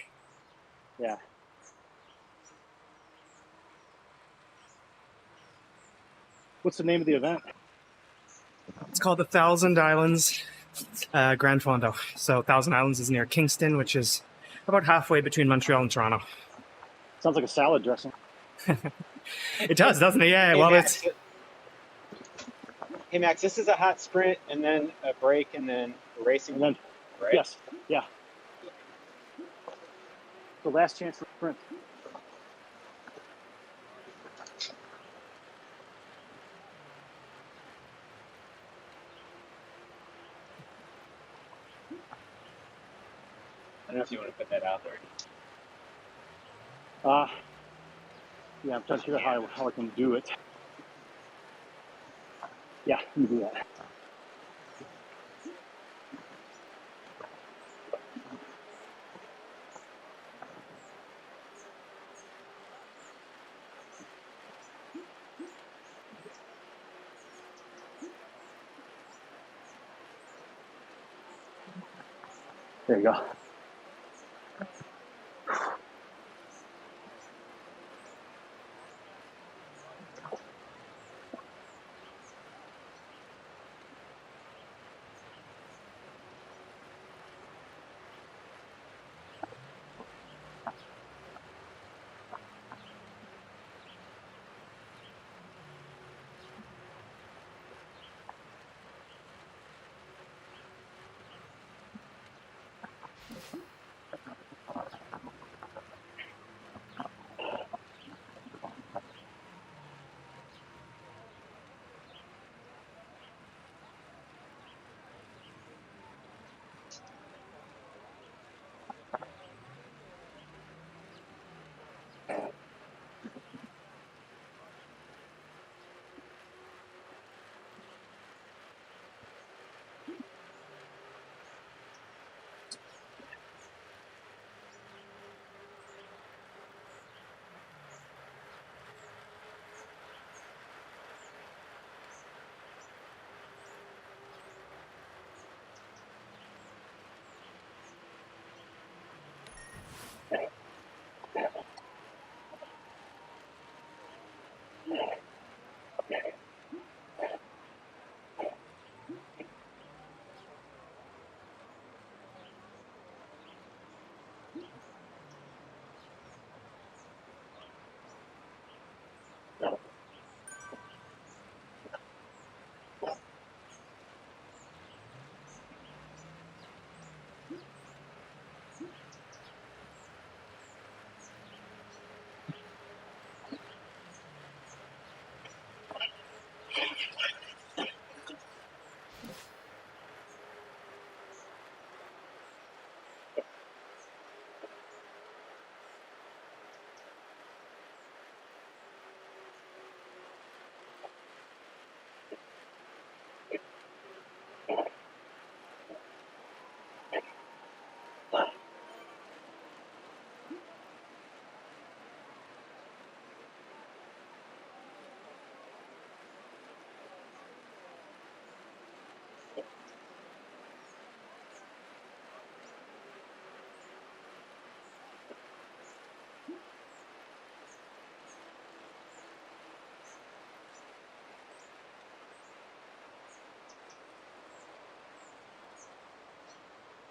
Yeah. What's the name of the event? It's called the Thousand Islands Grand Fondo. So Thousand Islands is near Kingston, which is about halfway between Montreal and Toronto. Sounds like a salad dressing. It does, doesn't it? Yeah, Hey, well, Max, it's... hey Max, this is a hot sprint and then a break and then a racing. And then, right? yes, yeah. The last chance for sprint. I don't know if you want to put that out there. Yeah, I'm trying to figure out how I can do it. Yeah, let me do that. There you go.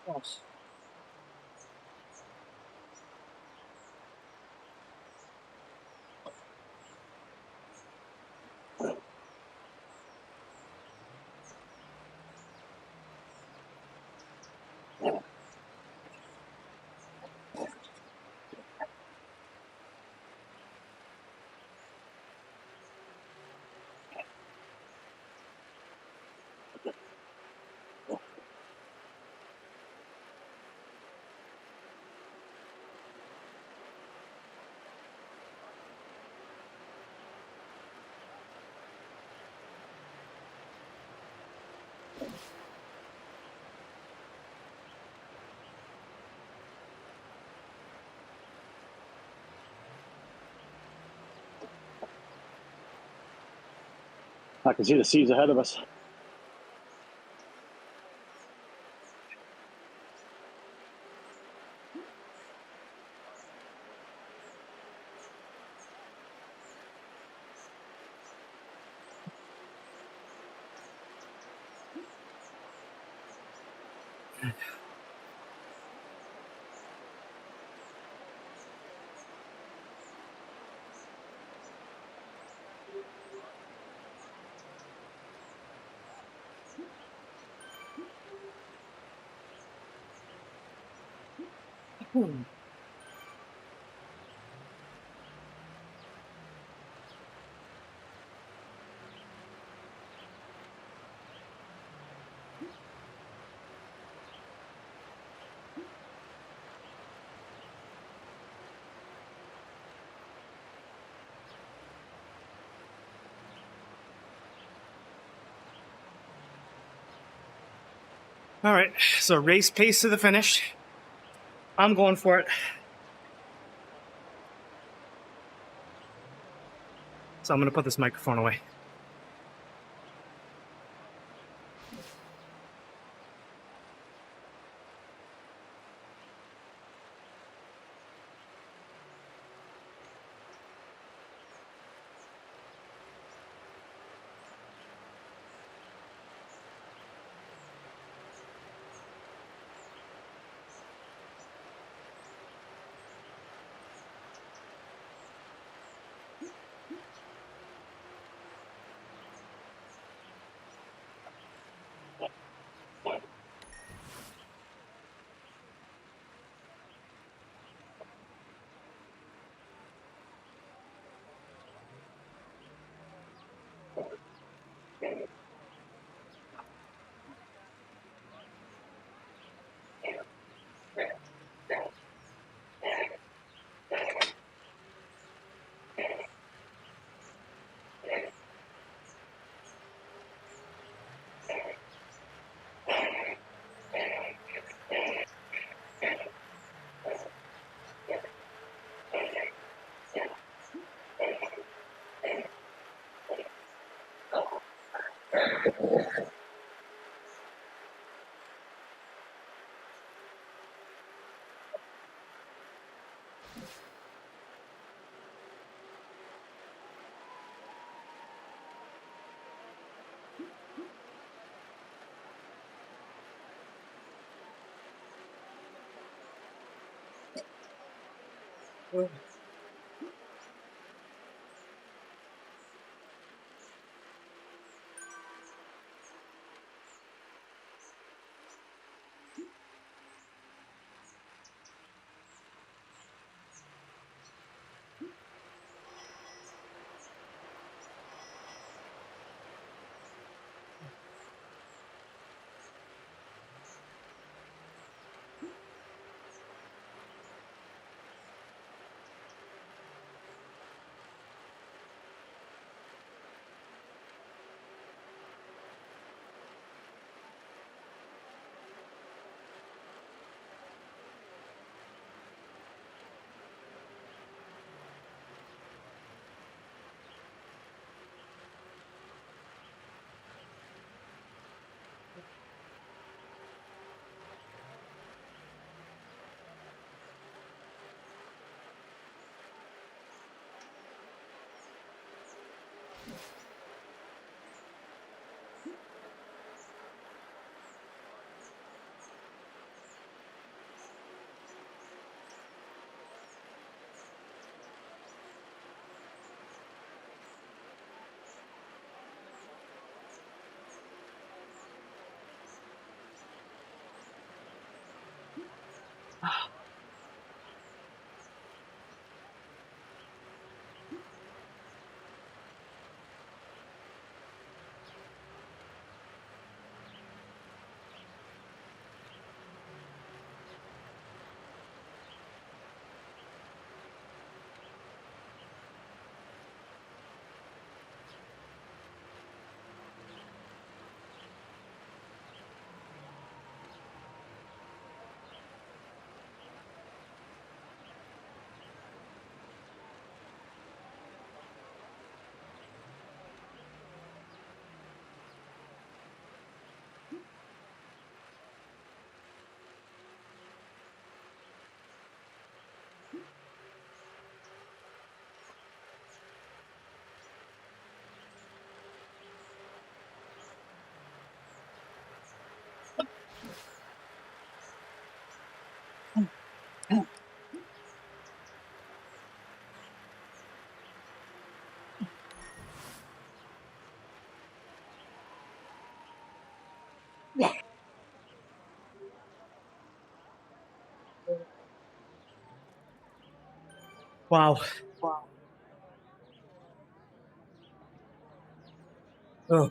Yes. I can see the seas ahead of us. All right, so race pace to the finish. I'm going for it. So I'm going to put this microphone away. Wow. Oh.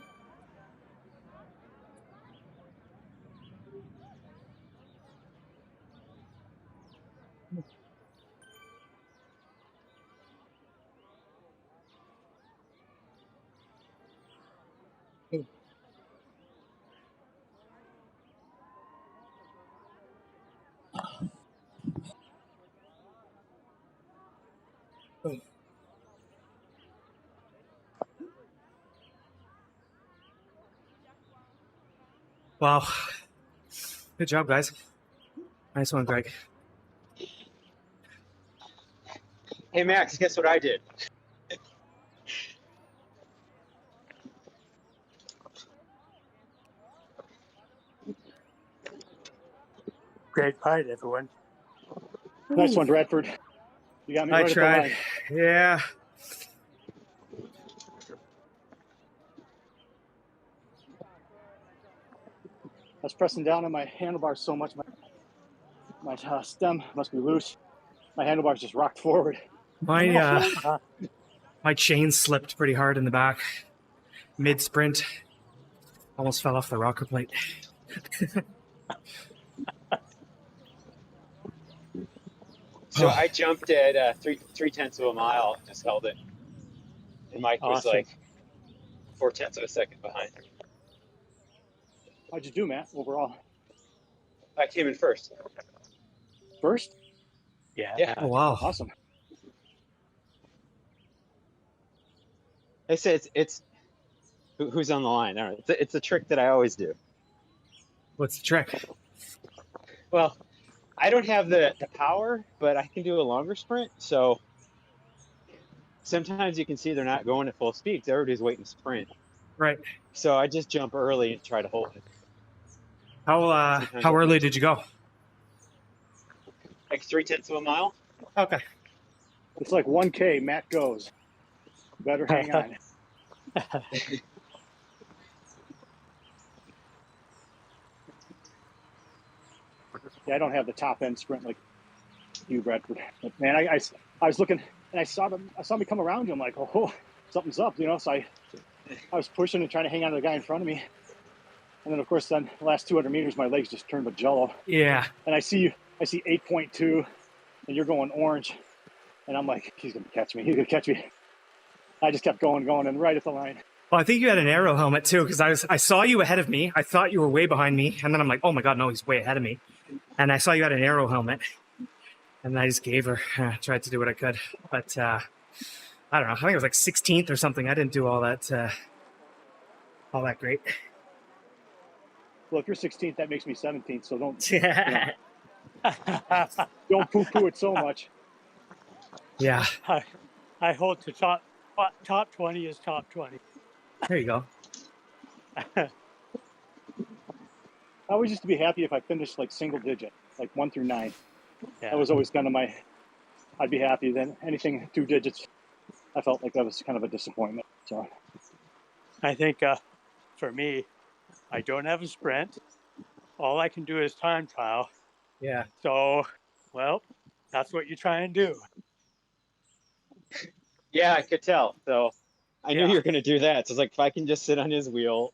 Wow. Good job, guys. Nice one, Greg. Hey Max, guess what I did? Great fight, everyone. Nice one, Bradford. You got me I right at the tried. line. Yeah. I was pressing down on my handlebars so much, my stem must be loose. My handlebars just rocked forward. My chain slipped pretty hard in the back mid sprint. Almost fell off the rocker plate. So I jumped at 3/10 of a mile, just held it, and Mike was Awesome. like 4/10 of a second behind. How'd you do, Matt, overall? I came in first. First? Yeah. Oh, wow. Awesome. They say it's who's on the line. All right, it's a trick that I always do. What's the trick? Well, I don't have the power, but I can do a longer sprint. So sometimes you can see they're not going at full speed because everybody's waiting to sprint. Right. So I just jump early and try to hold it. How early did you go? Like 3/10 of a mile. Okay. It's like 1K, Matt goes. Better hang on. Yeah, I don't have the top end sprint like you, Bradford. But man, I was looking and I saw me come around you. I'm like, oh, something's up, you know. So I was pushing and trying to hang on to the guy in front of me. And then of course, then the last 200 meters, my legs just turned to jello. Yeah. And I see 8.2, and you're going orange, and I'm like, he's gonna catch me. He's gonna catch me. I just kept going, and right at the line. Well, I think you had an aero helmet too, because I saw you ahead of me. I thought you were way behind me, and then I'm like, oh my god, no, he's way ahead of me. And I saw you had an aero helmet, and I just gave her. Tried to do what I could, but I don't know. I think it was like 16th or something. I didn't do all that great. Well, if you're 16th, that makes me 17th. So don't Yeah. don't poo-poo it so much. Yeah. I hold to top 20 is top 20. There you go. I always used to be happy if I finished like single digit, like 1 through 9. Yeah. That was always kind of I'd be happy. Then anything 2 digits, I felt like that was kind of a disappointment. So I think for me, I don't have a sprint. All I can do is time trial. Yeah. So, well, that's what you try and do. Yeah, I could tell. So I knew Yeah. you were going to do that. So it's like if I can just sit on his wheel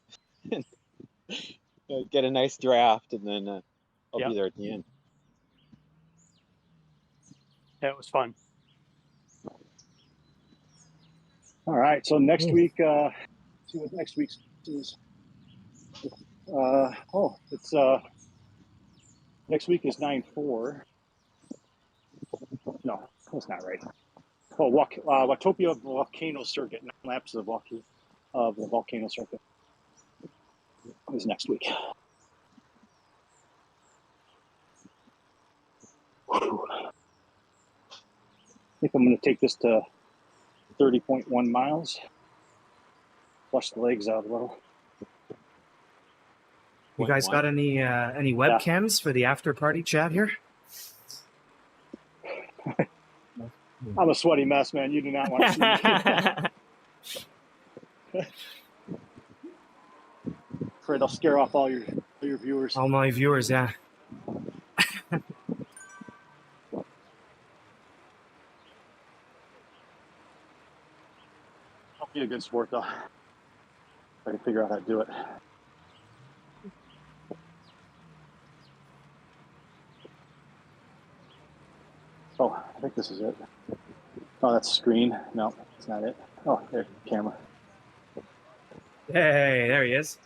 and get a nice draft, and then I'll Yep. be there at the end. It was fun. all right. So next week, see what next week's is. It's next week is 9/4. No, that's not right. Oh, Watopia Volcano Circuit, 9 laps of the volcano circuit is next week. Whew. I think I'm going to take this to 30.1 miles. Flush the legs out a little. You guys got any webcams for the after party chat here? I'm a sweaty mess, man. You do not want to see me. Afraid I'll scare off all your viewers. All my viewers, yeah. Be a good sport though. If I can figure out how to do it. Oh, I think this is it. Oh, that's screen. No, it's not it. Oh, there, camera. Hey, there he is.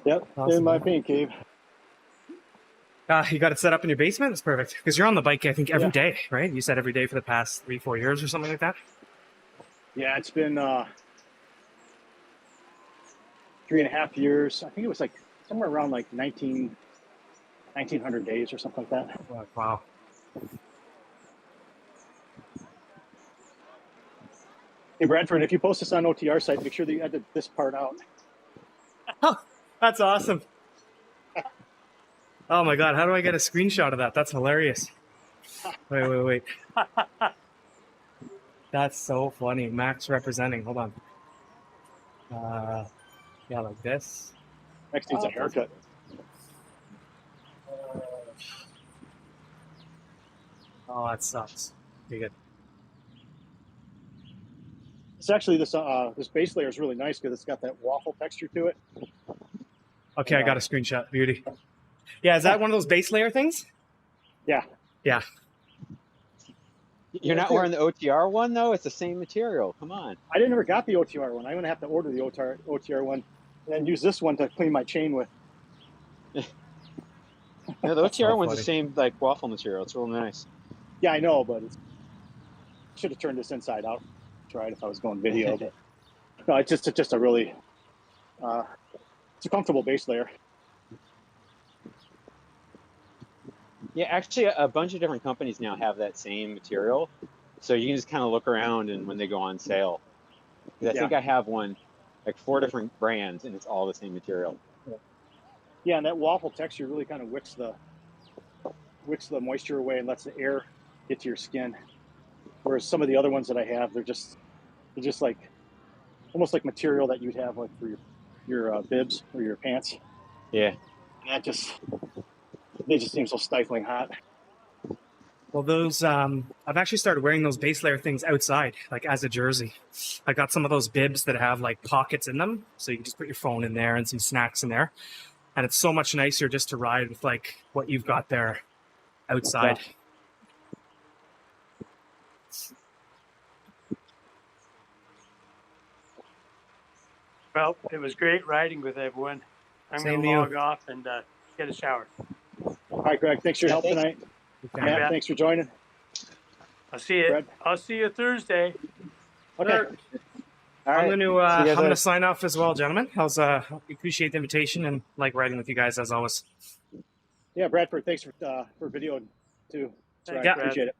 Yep, Awesome, in my man. paint cave. You got it set up in your basement? That's perfect. Because you're on the bike, I think, every Yeah. day, right? You said every day for the past 3-4 years or something like that? Yeah, it's been 3.5 years. I think it was like somewhere around like 1900 days or something like that. Wow. Hey, Bradford, if you post this on OTR site, make sure that you edit this part out. Oh, that's awesome. Oh my God, how do I get a screenshot of that? That's hilarious. Wait. That's so funny. Max representing. Hold on. Yeah, like this. Next needs a haircut. Oh, that sucks. Pretty good. It's actually this base layer is really nice because it's got that waffle texture to it. Okay, I got a screenshot. Beauty. Yeah, is that one of those base layer things? Yeah. Yeah. You're not wearing the OTR one though. It's the same material. Come on. I never got the OTR one. I'm gonna have to order the OTR one and then use this one to clean my chain with. Yeah, the OTR one's funny. the same like waffle material. It's real nice. Yeah, I know, but I should have turned this inside out. Tried if I was going video, but no, it's just a really it's a comfortable base layer. Yeah, actually, a bunch of different companies now have that same material, so you can just kind of look around and when they go on sale. 'Cause I think I have one, like 4 different brands, and it's all the same material. Yeah, and that waffle texture really kind of wicks the moisture away and lets the air get to your skin. Whereas some of the other ones that I have, they're just like almost like material that you'd have like for your bibs or your pants. Yeah. And they just seem so stifling hot. Well, those, I've actually started wearing those base layer things outside, like as a jersey. I got some of those bibs that have like pockets in them, so you can just put your phone in there and some snacks in there. And it's so much nicer just to ride with like what you've got there outside. Yeah. Well, it was great riding with everyone. I'm Same going to to you. log off and get a shower. All right, Greg, thanks for your help thanks. tonight. Okay. Matt, thanks for joining. I'll see you. Brad. I'll see you Thursday. Okay. Sure. All I'm right. going to See you guys I'm going later. to sign off as well, gentlemen. Appreciate the invitation and like riding with you guys as always. Yeah, Bradford, thanks for video too. Thanks, Yeah. Appreciate it.